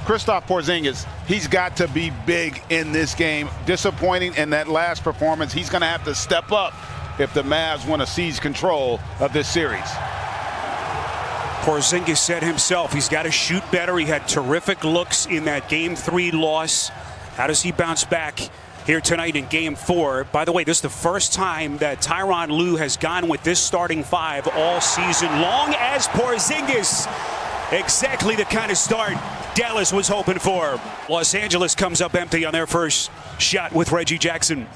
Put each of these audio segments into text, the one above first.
Kristaps Porzingis, he's got to be big in this game. Disappointing in that last performance. He's going to have to step up if the Mavs want to seize control of this series. Porzingis said himself he's got to shoot better. He had terrific looks in that Game 3 loss. How does he bounce back here tonight in Game 4? By the way, this is the first time that Tyronn Lue has gone with this starting five all season long as Porzingis. Exactly the kind of start Dallas was hoping for. Los Angeles comes up empty on their first shot with Reggie Jackson.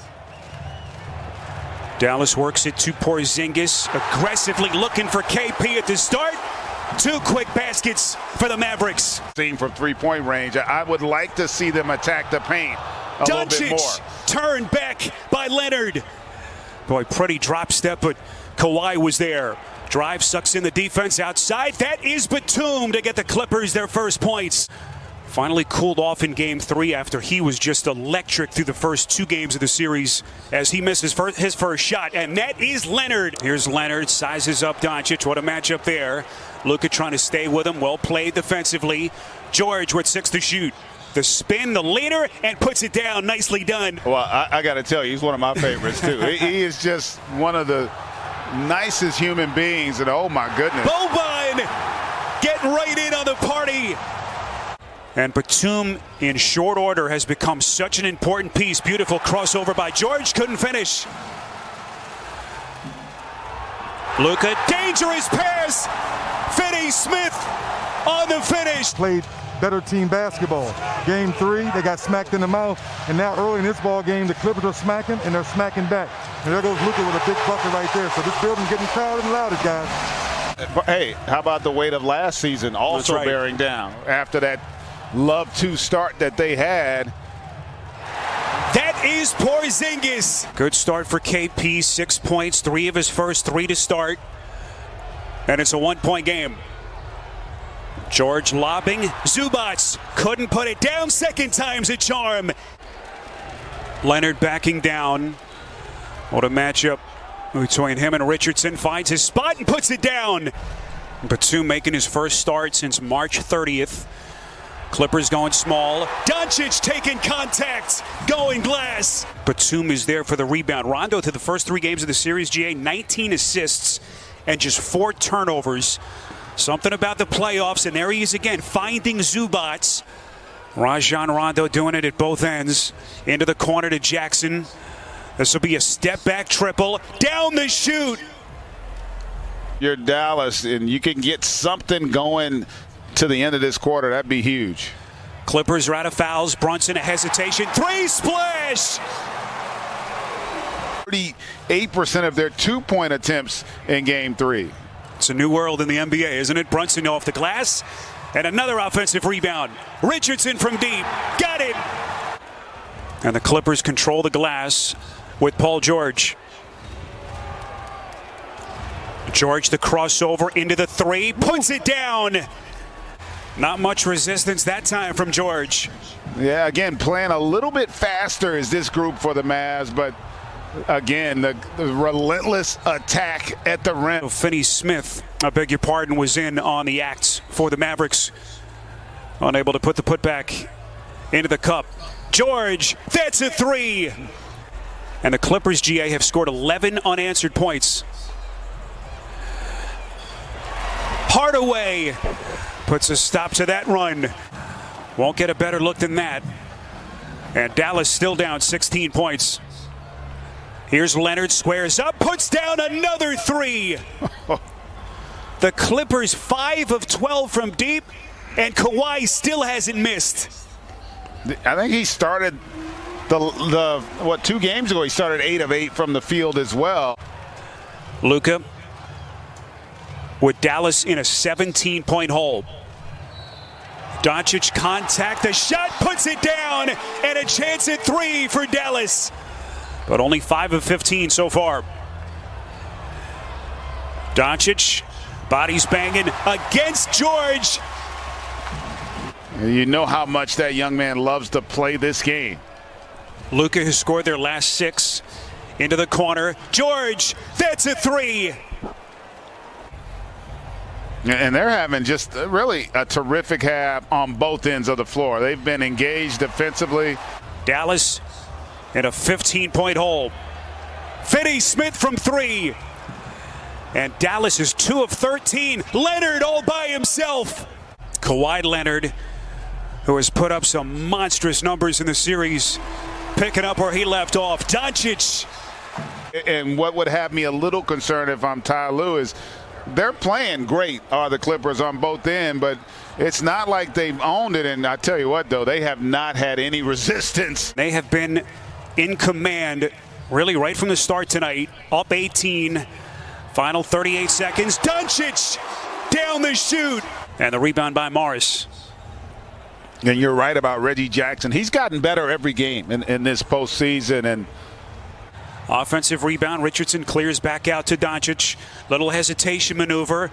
Dallas works it to Porzingis, aggressively looking for KP at the start. Two quick baskets for the Mavericks. Team from three-point range. I would like to see them attack the paint a little bit more. Turned back by Leonard. Boy, pretty drop step, but Kawhi was there. Drive, sucks in the defense outside. That is Batum to get the Clippers their first points. Finally cooled off in Game 3 after he was just electric through the first two games of the series as he missed his first shot. And that is Leonard. Here's Leonard, sizes up Doncic. What a matchup there. Luka trying to stay with him. Well played defensively. George with 6 to shoot. The spin, the leader, and puts it down. Nicely done. Well, I got to tell you, he's one of my favorites, too. He is just one of the nicest human beings, and oh my goodness. Boban getting right in on the party. And Batum in short order has become such an important piece. Beautiful crossover by George, couldn't finish. Luka, dangerous pass. Finney-Smith on the finish. Played better team basketball. Game 3, they got smacked in the mouth, and now early in this ball game, the Clippers are smacking, and they're smacking back. And there goes Luka with a big bucket right there. So this building's getting crowded and louder, guys. Hey, how about the weight of last season also bearing down after that love to start that they had? That is Porzingis. Good start for KP, 6 points, 3 of his first 3 to start. And it's a 1-point game. George lobbing. Zubac couldn't put it down. Second time's a charm. Leonard backing down. What a matchup between him and Richardson. Finds his spot and puts it down. Batum making his first start since March 30th. Clippers going small. Doncic taking contact. Going glass. Batum is there for the rebound. Rondo to the first 3 games of the series, GA, 19 assists and just 4 turnovers. Something about the playoffs, and there he is again, finding Zubac. Rajon Rondo doing it at both ends. Into the corner to Jackson. This will be a step-back triple. Down the chute. You're Dallas, and you can get something going to the end of this quarter. That'd be huge. Clippers are out of fouls. Brunson, a hesitation. 3 splash! 38% of their 2-point attempts in Game 3. It's a new world in the NBA, isn't it? Brunson off the glass. And another offensive rebound. Richardson from deep. Got it! And the Clippers control the glass with Paul George. George, the crossover into the 3. Puts it down. Not much resistance that time from George. Yeah, again, playing a little bit faster is this group for the Mavs, but again, the relentless attack at the rim. Finney-Smith, I beg your pardon, was in on the act for the Mavericks. Unable to put the putback into the cup. George, that's a 3. And the Clippers, GA, have scored 11 unanswered points. Hardaway puts a stop to that run. Won't get a better look than that. And Dallas still down 16 points. Here's Leonard, squares up, puts down another 3. The Clippers 5 of 12 from deep, and Kawhi still hasn't missed. I think he started the 2 games ago, he started 8 of 8 from the field as well. Luka with Dallas in a 17-point hole. Doncic contact, the shot puts it down, and a chance at 3 for Dallas. But only 5 of 15 so far. Doncic, bodies banging against George. You know how much that young man loves to play this game. Luka has scored their last 6. Into the corner. George, that's a 3. And they're having just really a terrific half on both ends of the floor. They've been engaged defensively. Dallas in a 15-point hole. Finney-Smith from 3. And Dallas is 2 of 13. Leonard all by himself. Kawhi Leonard, who has put up some monstrous numbers in the series, picking up where he left off. Doncic. And what would have me a little concerned if I'm Ty Lue is they're playing great, are the Clippers on both ends, but it's not like they've owned it. And I tell you what, though, they have not had any resistance. They have been in command really right from the start tonight. Up 18. Final 38 seconds. Doncic down the chute. And the rebound by Morris. And you're right about Reggie Jackson. He's gotten better every game in this postseason. And offensive rebound. Richardson clears back out to Doncic. Little hesitation maneuver.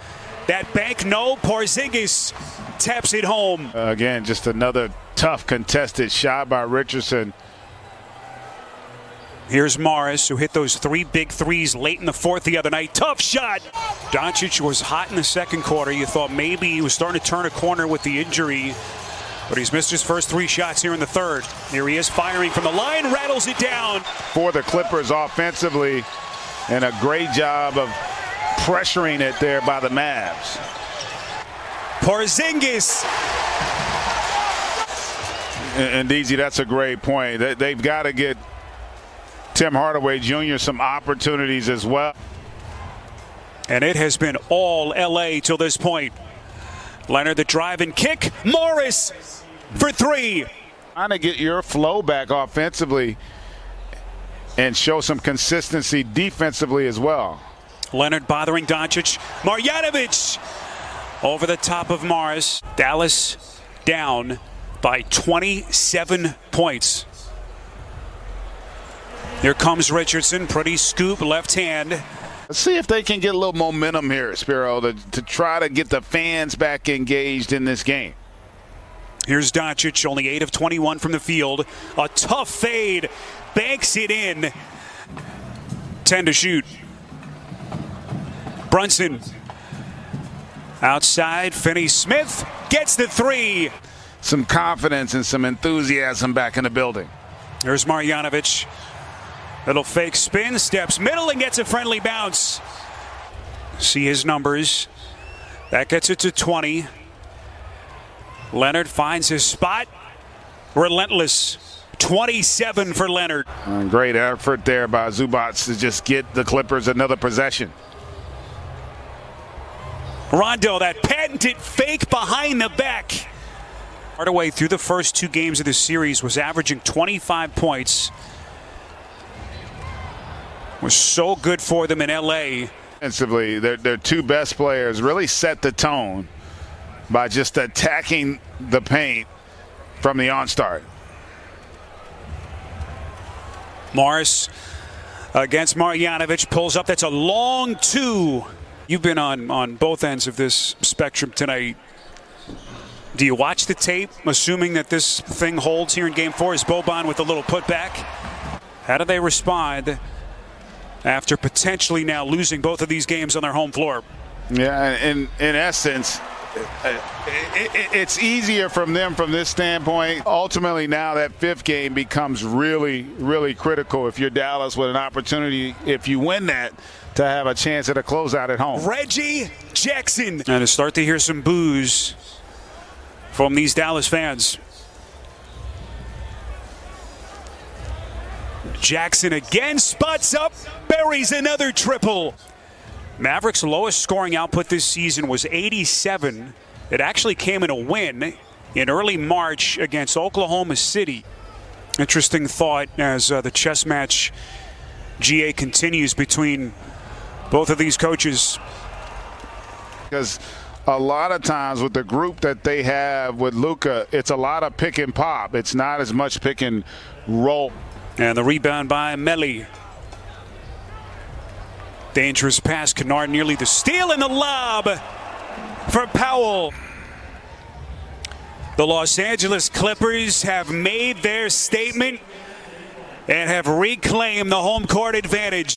That bank, no. Porzingis taps it home. Again, just another tough contested shot by Richardson. Here's Morris, who hit those 3 big threes late in the fourth the other night. Tough shot. Doncic was hot in the second quarter. You thought maybe he was starting to turn a corner with the injury, but he's missed his first 3 shots here in the third. Here he is firing from the line, rattles it down. For the Clippers offensively, and a great job of pressuring it there by the Mavs. Porzingis. And DZ, that's a great point. They've got to get Tim Hardaway Jr. some opportunities as well. And it has been all LA till this point. Leonard the drive and kick. Morris for 3. Trying to get your flow back offensively and show some consistency defensively as well. Leonard bothering Doncic. Marjanovic over the top of Morris. Dallas down by 27 points. Here comes Richardson. Pretty scoop left hand. Let's see if they can get a little momentum here, Spiro, to try to get the fans back engaged in this game. Here's Doncic, only 8 of 21 from the field. A tough fade. Banks it in. 10 to shoot. Brunson. Outside, Finney-Smith gets the 3. Some confidence and some enthusiasm back in the building. There's Marjanovic. Little fake spin, steps middle and gets a friendly bounce. See his numbers. That gets it to 20. Leonard finds his spot. Relentless. 27 for Leonard. Great effort there by Zubac to just get the Clippers another possession. Rondo, that patented fake behind the back. Hardaway through the first 2 games of the series was averaging 25 points. Was so good for them in LA. Defensively, their 2 best players really set the tone by just attacking the paint from the onstart. Morris against Marjanovic, pulls up. That's a long 2. You've been on both ends of this spectrum tonight. Do you watch the tape, assuming that this thing holds here in Game 4? Is Boban with a little putback? How do they respond after potentially now losing both of these games on their home floor? Yeah, in essence, it's easier from them from this standpoint. Ultimately, now that 5th game becomes really, really critical if you're Dallas, with an opportunity, if you win that, to have a chance at a closeout at home. Reggie Jackson. And to start to hear some boos from these Dallas fans. Jackson again spots up, buries another triple. Mavericks' lowest scoring output this season was 87. It actually came in a win in early March against Oklahoma City. Interesting thought as the chess match GA continues between both of these coaches. Because a lot of times with the group that they have with Luka, it's a lot of pick and pop. It's not as much pick and roll. And the rebound by Melli. Dangerous pass. Kennard nearly the steal, and the lob for Powell. The Los Angeles Clippers have made their statement and have reclaimed the home court advantage.